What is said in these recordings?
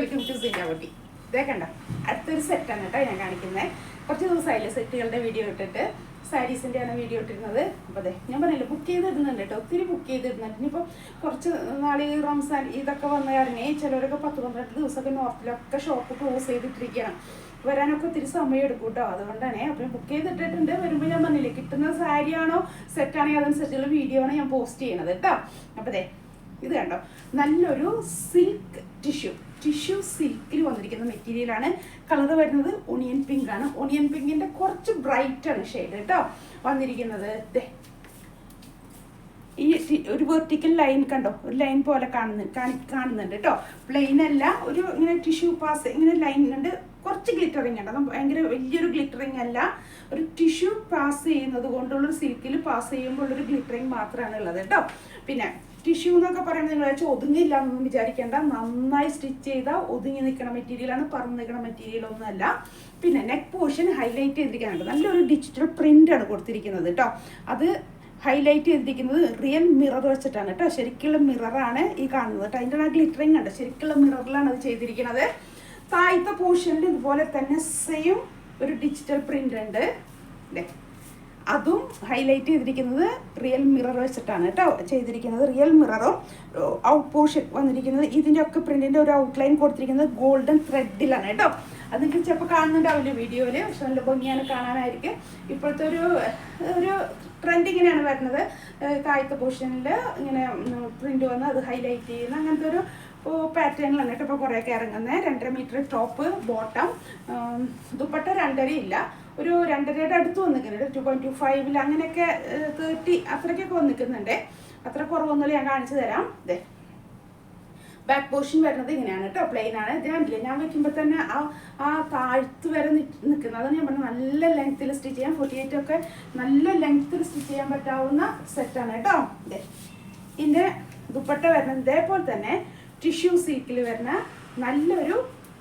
Welcome to Seena കുട്ടി. ഇതേ കണ്ട അടുത്തൊരു സെറ്റാണ് കേട്ടോ ഞാൻ കാണിക്കുന്നത്. കുറച്ച് ദിവസമായില്ലേ സെറ്റുകളുടെ വീഡിയോ ഇട്ടിട്ട്, സാരീസിൻ്റെയാണ് വീഡിയോ ഇട്ടിരുന്നത്. അപ്പോൾ അതെ ഞാൻ പറഞ്ഞില്ല ബുക്ക് ചെയ്തിടുന്നുണ്ട് കേട്ടോ, ഒത്തിരി ബുക്ക് ചെയ്തിടുന്നുണ്ട്. ഇനിയിപ്പോൾ കുറച്ച് നാൾ ഈ റംസാൻ ഇതൊക്കെ വന്ന കാരണേ ചിലരൊക്കെ 10-12 ദിവസമൊക്കെ നോർത്തിലൊക്കെ ഷോപ്പ് ക്ലോസ് ചെയ്തിട്ടിരിക്കണം. വരാനൊക്കെ ഒത്തിരി സമയം എടുക്കും കേട്ടോ. അതുകൊണ്ടാണേ അപ്പം ബുക്ക് ചെയ്തിട്ടിട്ടുണ്ട്. വരുമ്പോൾ ഞാൻ പറഞ്ഞില്ലേ കിട്ടുന്ന സാരിയാണോ സെറ്റാണെങ്കിൽ അതനുസരിച്ചുള്ള വീഡിയോ ആണ് ഞാൻ പോസ്റ്റ് ചെയ്യണത് കേട്ടോ. അപ്പോൾ അതെ ഇത് കണ്ടോ, നല്ലൊരു സിൽക്ക് ടിഷ്യൂ സിൽക്കിൽ വന്നിരിക്കുന്ന മെറ്റീരിയലാണ്. കളർ വരുന്നത് ഒണിയൻ പിങ്ക് ആണ്. ഒണിയൻ പിങ്കിന്റെ കുറച്ച് ബ്രൈറ്റ് ആണ് ഷെയ്ഡ് കേട്ടോ വന്നിരിക്കുന്നത്. ഈ ഒരു വെർട്ടിക്കൽ ലൈൻ കണ്ടോ, ഒരു ലൈൻ പോലെ കാണുന്നുണ്ട് കേട്ടോ. പ്ലെയിൻ അല്ല, ഒരു ഇങ്ങനെ ടിഷ്യൂ പാസ് ഇങ്ങനെ ലൈൻ ഉണ്ട്. കുറച്ച് ഗ്ലിറ്ററിങ് ഉണ്ട്, അത് ഭയങ്കര വലിയൊരു ഗ്ലിറ്ററിങ് അല്ല, ഒരു ടിഷ്യൂ പാസ് ചെയ്യുന്നത് കൊണ്ടുള്ളൊരു സിൽക്കിൽ പാസ് ചെയ്യുമ്പോൾ ഉള്ളൊരു ഗ്ലിറ്ററിങ് മാത്രമാണ് ഉള്ളത് കേട്ടോ. പിന്നെ ടിഷ്യൂ എന്നൊക്കെ പറയുമ്പോൾ നിങ്ങൾ വെച്ചാൽ ഒതുങ്ങില്ല എന്നൊന്നും വിചാരിക്കേണ്ട, നന്നായി സ്റ്റിച്ച് ചെയ്താൽ ഒതുങ്ങി നിൽക്കുന്ന മെറ്റീരിയലാണ്, പറന്ന് നിൽക്കുന്ന മെറ്റീരിയൽ ഒന്നുമല്ല. പിന്നെ നെക്ക് പോർഷൻ ഹൈലൈറ്റ് ചെയ്തിരിക്കാനുണ്ട്, നല്ലൊരു ഡിജിറ്റൽ പ്രിന്റ് ആണ് കൊടുത്തിരിക്കുന്നത് കേട്ടോ. അത് ഹൈലൈറ്റ് ചെയ്തിരിക്കുന്നത് റിയൽ മിറർ വെച്ചിട്ടാണ് കേട്ടോ. ശരിക്കുള്ള മിററാണ് ഈ കാണുന്നത് കേട്ടോ. അതിൻ്റെ ആ ഗ്ലിറ്ററിങ് ഉണ്ട്, ശരിക്കുള്ള മിററിലാണ് അത് ചെയ്തിരിക്കുന്നത്. താഴത്തെ പോർഷനിൽ ഇതുപോലെ തന്നെ സെയിം ഒരു ഡിജിറ്റൽ പ്രിന്റ് ഉണ്ട് അല്ലേ, അതും ഹൈലൈറ്റ് ചെയ്തിരിക്കുന്നത് റിയൽ മിറർ വെച്ചിട്ടാണ് കേട്ടോ ചെയ്തിരിക്കുന്നത്. റിയൽ മിററും ഔട്ട് പോർഷൻ വന്നിരിക്കുന്നത് ഇതിൻ്റെ ഒക്കെ പ്രിന്റിൻ്റെ ഒരു ഔട്ട്ലൈൻ കൊടുത്തിരിക്കുന്നത് ഗോൾഡൻ ത്രെഡിലാണ് കേട്ടോ. അത് നിങ്ങൾക്ക് ചിലപ്പോൾ കാണുന്നുണ്ടാവില്ല വീഡിയോയിൽ, പക്ഷെ നല്ല ഭംഗിയാണ് കാണാനായിരിക്കും. ഇപ്പോഴത്തെ ഒരു ട്രെൻഡ് ഇങ്ങനെയാണ് വരുന്നത്, താഴത്തെ പോർഷനിൽ ഇങ്ങനെ പ്രിന്റ് വന്ന് അത് ഹൈലൈറ്റ് ചെയ്യുന്ന അങ്ങനത്തെ ഒരു പാറ്റേണിലാണ് കേട്ടോ ഇപ്പോൾ കുറേയൊക്കെ ഇറങ്ങുന്നത്. 2.5 മീറ്റർ ടോപ്പ്, ബോട്ടം, ദുപ്പട്ട 2.5 ഇല്ല, ഒരു 2.5യുടെ അടുത്ത് വന്നിരിക്കുന്നുണ്ട്. 2.25 അങ്ങനെയൊക്കെ 30 അത്രയ്ക്കൊക്കെ വന്നിരിക്കുന്നുണ്ട്. അത്ര കുറവൊന്നുമില്ല, ഞാൻ കാണിച്ചു തരാം. ഇതേ ബാക്ക് പോർഷൻ വരുന്നത് ഇങ്ങനെയാണ് കേട്ടോ, പ്ലെയിൻ ആണ്. ഇത് കണ്ടില്ലേ, ഞാൻ വെക്കുമ്പോൾ തന്നെ ആ താഴ്ത്ത് വരെ നിൽക്കുന്നത്. അതാണ് ഞാൻ പറഞ്ഞത്, നല്ല ലെങ്ത്തിൽ സ്റ്റിച്ച് ചെയ്യാം. 48 ഒക്കെ നല്ല ലെങ്ത്തിൽ സ്റ്റിച്ച് ചെയ്യാൻ പറ്റാവുന്ന സെറ്റാണ് കേട്ടോ. ഇതേ ഇതിൻ്റെ ദുപ്പട്ട വരുന്നത് ഇതേപോലെ തന്നെ ടിഷ്യൂ സിൽക്കിൽ വരുന്ന നല്ലൊരു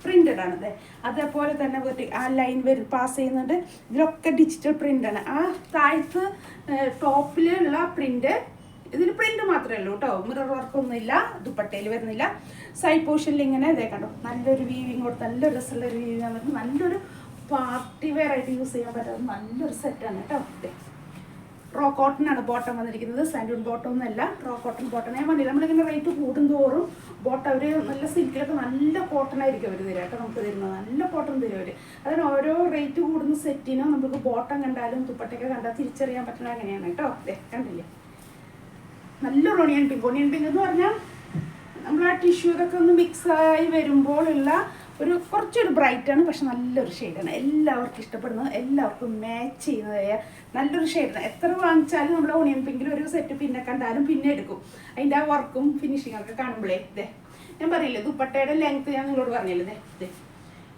പ്രിന്റഡ് ആണ്. അതെ അതേപോലെ തന്നെ ആ ലൈൻ പാസ് ചെയ്യുന്നുണ്ട്. ഇതിലൊക്കെ ഡിജിറ്റൽ പ്രിന്റാണ്. ആ താഴത്ത് ടോപ്പിലുള്ള പ്രിന്റ്, ഇതിൽ പ്രിന്റ് മാത്രമേ ഉള്ളൂ കേട്ടോ, മിറർ വർക്കൊന്നുമില്ല, ദുപ്പട്ടയിൽ വരുന്നില്ല. സൈഡ് പോർഷനിൽ ഇങ്ങനെ ഇതേ കണ്ടോ, നല്ലൊരു വീവിങ് കൊടുത്ത് നല്ലൊരു രസമുള്ളൊരു വീവിങ് വന്നിട്ട് നല്ലൊരു പാർട്ടി വെയർ ആയിട്ട് യൂസ് ചെയ്യാൻ പറ്റുന്ന നല്ലൊരു സെറ്റാണ് കേട്ടോ. ഇതേ റോ കോട്ടൺ ആണ് ബോട്ടം വന്നിരിക്കുന്നത്, സാൻഡൂൺ ബോട്ടം ഒന്നുമല്ല, റോ കോട്ടൺ ബോട്ടം. ഞാൻ പറഞ്ഞില്ല നമ്മളിങ്ങനെ റേറ്റ് കൂടുന്തോറും ബോട്ടം അവർ നല്ല സിൽക്കിലൊക്കെ നല്ല കോട്ടൺ ആയിരിക്കും അവർ തരിക കേട്ടോ, നമുക്ക് തരുന്നത് നല്ല കോട്ടൺ തരും അവർ. അതിന് ഓരോ റേറ്റ് കൂടുന്ന സെറ്റിനും നമുക്ക് ബോട്ടം കണ്ടാലും ദുപ്പട്ടയൊക്കെ കണ്ടാൽ തിരിച്ചറിയാൻ പറ്റുന്നത് അങ്ങനെയാണ് കേട്ടോ. അതെ കണ്ടില്ലേ, നല്ലൊരു ഒണിയൻ പിങ്ക്. ഒണിയൻ പിങ്ക് എന്ന് പറഞ്ഞാൽ നമ്മൾ ആ ടിഷ്യൂ ഇതൊക്കെ ഒന്ന് മിക്സായി വരുമ്പോഴുള്ള ഒരു കുറച്ചൊരു ബ്രൈറ്റാണ്, പക്ഷെ നല്ലൊരു ഷെയ്ഡാണ്. എല്ലാവർക്കും ഇഷ്ടപ്പെടുന്നത്, എല്ലാവർക്കും മാച്ച് ചെയ്യുന്നതായ നല്ലൊരു ഷെയ്ഡാണ്. എത്ര വാങ്ങിച്ചാലും നമ്മൾ ഒണിയൻ പിങ്കിൽ ഒരു സെറ്റ് പിന്നെ കണ്ടാലും പിന്നെ എടുക്കും. അതിൻ്റെ ആ വർക്കും ഫിനിഷിംഗ് ഒക്കെ കാണുമ്പോഴേ ഇതേ ഞാൻ പറയില്ലേ, ദുപ്പട്ടയുടെ ലെങ്ത് ഞാൻ നിങ്ങളോട് പറഞ്ഞില്ലേ, ഇതേ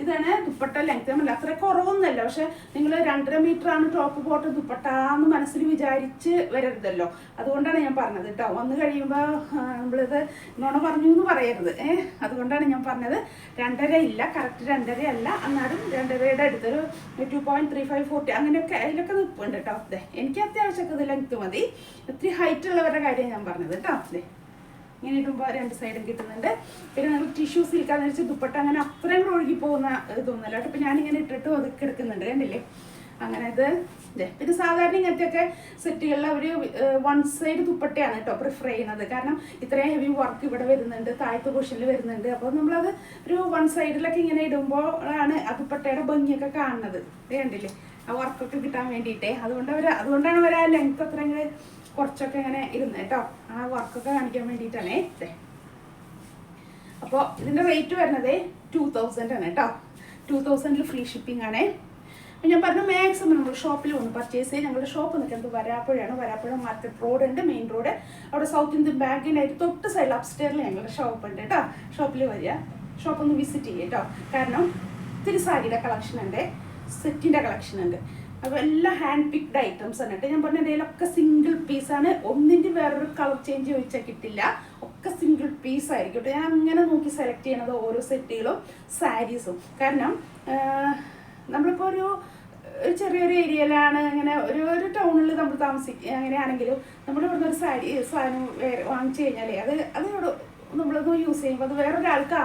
ഇതാണ് ദുപ്പട്ട ലെങ്ത്. നമ്മൾ അത്ര കുറവൊന്നുമല്ല, പക്ഷെ നിങ്ങൾ 2.5 മീറ്റർ ആണ് ടോപ്പ് ബോട്ടം ദുപ്പട്ട എന്ന് മനസ്സിൽ വിചാരിച്ച് വരരുതല്ലോ. അതുകൊണ്ടാണ് ഞാൻ പറഞ്ഞത് കേട്ടോ. വന്നു കഴിയുമ്പോൾ നമ്മളിത് നുണ പറഞ്ഞു എന്ന് പറയരുത്. അതുകൊണ്ടാണ് ഞാൻ പറഞ്ഞത്. 2.5 ഇല്ല, കറക്റ്റ് 2.5 അല്ല, എന്നാലും 2.5യുടെ അടുത്തൊരു 2.35 40 അങ്ങനെയൊക്കെ അതിലൊക്കെ നിൽപ്പുണ്ട് കേട്ടോ. അതെ എനിക്ക് അത്യാവശ്യമൊക്കെ ഇത് ലെങ്ത് മതി. ഒത്തിരി ഹൈറ്റ് ഉള്ളവരുടെ കാര്യം ഞാൻ പറഞ്ഞത് കേട്ടോ. അതെ ഇങ്ങനെ ഇടുമ്പോൾ 2 സൈഡും കിട്ടുന്നുണ്ട്. പിന്നെ നമ്മൾ ടിഷ്യൂ സിൽക്കാന്ന് വെച്ചാൽ ദുപ്പട്ട അങ്ങനെ അത്രയും കൂടെ ഒഴുകി പോകുന്ന ഇതൊന്നുമല്ല കേട്ടോ. ഇപ്പം ഞാനിങ്ങനെ ഇട്ടിട്ട് ഒതുക്കി എടുക്കുന്നുണ്ട്, കണ്ടില്ലേ അങ്ങനെ ഇത്. പിന്നെ സാധാരണ ഇങ്ങനത്തെയൊക്കെ സെറ്റുകളിൽ അവർ 1 സൈഡ് ദുപ്പട്ടയാണ് കേട്ടോ പ്രിഫർ ചെയ്യുന്നത്. കാരണം ഇത്രയും ഹെവി വർക്ക് ഇവിടെ വരുന്നുണ്ട്, താഴത്തെ പൊസിഷനിൽ വരുന്നുണ്ട്. അപ്പോൾ നമ്മളത് ഒരു 1 സൈഡിലൊക്കെ ഇങ്ങനെ ഇടുമ്പോൾ ആണ് ആ ദുപ്പട്ടയുടെ ഭംഗിയൊക്കെ കാണുന്നത്. കണ്ടില്ലേ ആ വർക്കൊക്കെ കിട്ടാൻ വേണ്ടിയിട്ടേ. അതുകൊണ്ടാണ് അവർ ആ ലെങ്ത് അത്ര ഇങ്ങനെ കുറച്ചൊക്കെ ഇങ്ങനെ ഇരുന്ന് കേട്ടോ, ആ വർക്കൊക്കെ കാണിക്കാൻ വേണ്ടിയിട്ടാണേ. അപ്പോൾ ഇതിൻ്റെ റേറ്റ് വരുന്നത് 2000 ആണ് കേട്ടോ. 2000 ഫ്രീ ഷിപ്പിംഗ് ആണേ. അപ്പം ഞാൻ പറഞ്ഞു മാക്സിമം നമ്മൾ ഷോപ്പിൽ വന്ന് പർച്ചേസ് ചെയ്ത്. ഞങ്ങളുടെ ഷോപ്പ് നിൽക്കുന്നത് വരാപ്പുഴയാണ്. വരാപ്പുഴ മാർക്കറ്റ് റോഡ് ഉണ്ട്, മെയിൻ റോഡ്. അവിടെ സൗത്ത് ഇന്ത്യൻ ബാങ്കിനായിട്ട് തൊട്ട് സൈഡിൽ അപ്സ്റ്റേറിൽ ഞങ്ങളുടെ ഷോപ്പ് ഉണ്ട് കേട്ടോ. ഷോപ്പിൽ വരിക, ഷോപ്പൊന്ന് വിസിറ്റ് ചെയ്യുക കേട്ടോ. കാരണം ഒത്തിരി സാരിയുടെ കളക്ഷൻ ഉണ്ട്, സെറ്റിൻ്റെ കളക്ഷൻ ഉണ്ട്. അപ്പോൾ എല്ലാം ഹാൻഡ് പിക്ഡ് ഐറ്റംസ് ആണ് കേട്ടോ. ഞാൻ പറഞ്ഞ ഇതിലൊക്കെ സിംഗിൾ പീസാണ്, ഒന്നിൻ്റെ വേറൊരു കളർ ചേഞ്ച് ചോദിച്ചാൽ കിട്ടില്ല, ഒക്കെ സിംഗിൾ പീസ് ആയിരിക്കും കേട്ടോ. ഞാൻ അങ്ങനെ നോക്കി സെലക്ട് ചെയ്യണത് ഓരോ സെറ്റുകളും സാരീസും. കാരണം നമ്മളിപ്പോൾ ഒരു ചെറിയൊരു ഏരിയയിലാണ്, അങ്ങനെ ഒരു ടൗണിൽ നമ്മൾ അങ്ങനെയാണെങ്കിലും നമ്മൾ ഇവിടുന്ന് ഒരു സാധനം വാങ്ങിച്ചു കഴിഞ്ഞാലേ അത് നമ്മളത് യൂസ് ചെയ്യുമ്പോൾ അത് വേറൊരാൾക്ക്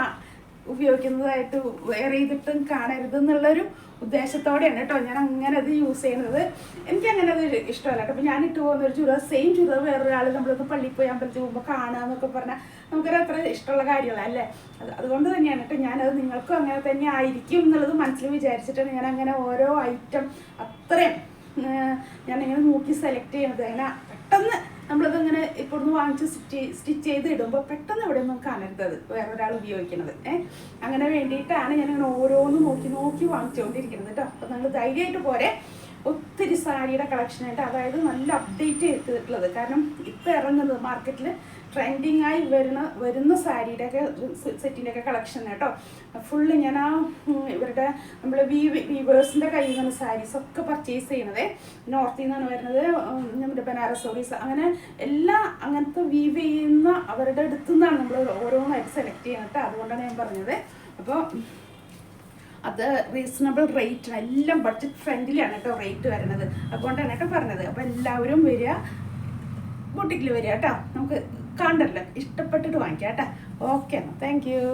ഉപയോഗിക്കുന്നതായിട്ട് വെയർ ചെയ്തിട്ടും കാണരുത് എന്നുള്ളൊരു ഉദ്ദേശത്തോടെയാണ് കേട്ടോ ഞാൻ അങ്ങനെ അത് യൂസ് ചെയ്യുന്നത്. എനിക്ക് അങ്ങനെ അത് ഇഷ്ടമല്ല കേട്ടോ. അപ്പോൾ ഞാൻ ഇട്ട് പോകുന്ന ഒരു ചുരിദാർ സെയിം ചുരിദാർ വേറൊരാൾ നമ്മളൊന്ന് പള്ളിയിൽ പോയി അമ്പലത്തിൽ പോകുമ്പോൾ കാണുക എന്നൊക്കെ പറഞ്ഞാൽ നമുക്കത് അത്ര ഇഷ്ടമുള്ള കാര്യങ്ങളല്ലേ. അതുകൊണ്ട് തന്നെയാണ് കേട്ടോ ഞാനത് നിങ്ങൾക്കും അങ്ങനെ തന്നെ ആയിരിക്കും എന്നുള്ളത് മനസ്സിൽ വിചാരിച്ചിട്ടാണ് ഞാൻ അങ്ങനെ ഓരോ ഐറ്റം അത്രയും ഞാനിങ്ങനെ നോക്കി സെലക്ട് ചെയ്യുന്നത്. അങ്ങനെ പെട്ടെന്ന് നമ്മളതിങ്ങനെ ഇപ്പോൾ ഒന്ന് വാങ്ങിച്ച് സ്റ്റിച്ച് ചെയ്ത് ഇടുമ്പോൾ പെട്ടെന്ന് ഇവിടെ ഒന്നും കാണരുത് അത് വേറൊരാൾ ഉപയോഗിക്കുന്നത്. അങ്ങനെ വേണ്ടിയിട്ടാണ് ഞാനിങ്ങനെ ഓരോന്ന് നോക്കി വാങ്ങിച്ചുകൊണ്ടിരിക്കുന്നത് കേട്ടോ. അപ്പോൾ നിങ്ങൾ ധൈര്യമായിട്ട് പോരെ. ഒത്തിരി സാരിയുടെ കളക്ഷനായിട്ട്, അതായത് നല്ല അപ്ഡേറ്റ് ചെയ്തിട്ടുള്ളത്. കാരണം ഇപ്പോൾ ഇറങ്ങുന്നത് മാർക്കറ്റിൽ ട്രെൻഡിങ് ആയി വരുന്ന സാരിയുടെയൊക്കെ സെറ്റിൻ്റെയൊക്കെ കളക്ഷൻ കേട്ടോ. ഫുള്ള് ഞാൻ ഇവരുടെ നമ്മൾ വീവേഴ്സിൻ്റെ കയ്യിൽ നിന്നാണ് സാരീസൊക്കെ പർച്ചേസ് ചെയ്യണത്. നോർത്തിൽ നിന്നാണ് വരുന്നത്, നമ്മുടെ ബനാറസ് ഓറീസ്, അങ്ങനെ എല്ലാ അങ്ങനത്തെ വീവ് ചെയ്യുന്ന അവരുടെ അടുത്തു നിന്നാണ് നമ്മൾ ഓരോന്നായിട്ട് സെലക്ട് ചെയ്യുന്നത് കേട്ടോ. അതുകൊണ്ടാണ് ഞാൻ പറഞ്ഞത്. അപ്പോൾ അത് റീസണബിൾ റേറ്റിന് എല്ലാം ബഡ്ജറ്റ് ഫ്രണ്ട്ലിയാണ് കേട്ടോ റേറ്റ് വരുന്നത്. അതുകൊണ്ടാണ് കേട്ടോ പറഞ്ഞത്. അപ്പോൾ എല്ലാവരും വരിക, ബുട്ടിക്കിൽ വരിക കേട്ടോ. നമുക്ക് കണ്ടല്ലോ, ഇഷ്ടപ്പെട്ടിട്ട് വാങ്ങിക്കാം കേട്ടോ. ഓക്കെ എന്നാൽ താങ്ക് യു.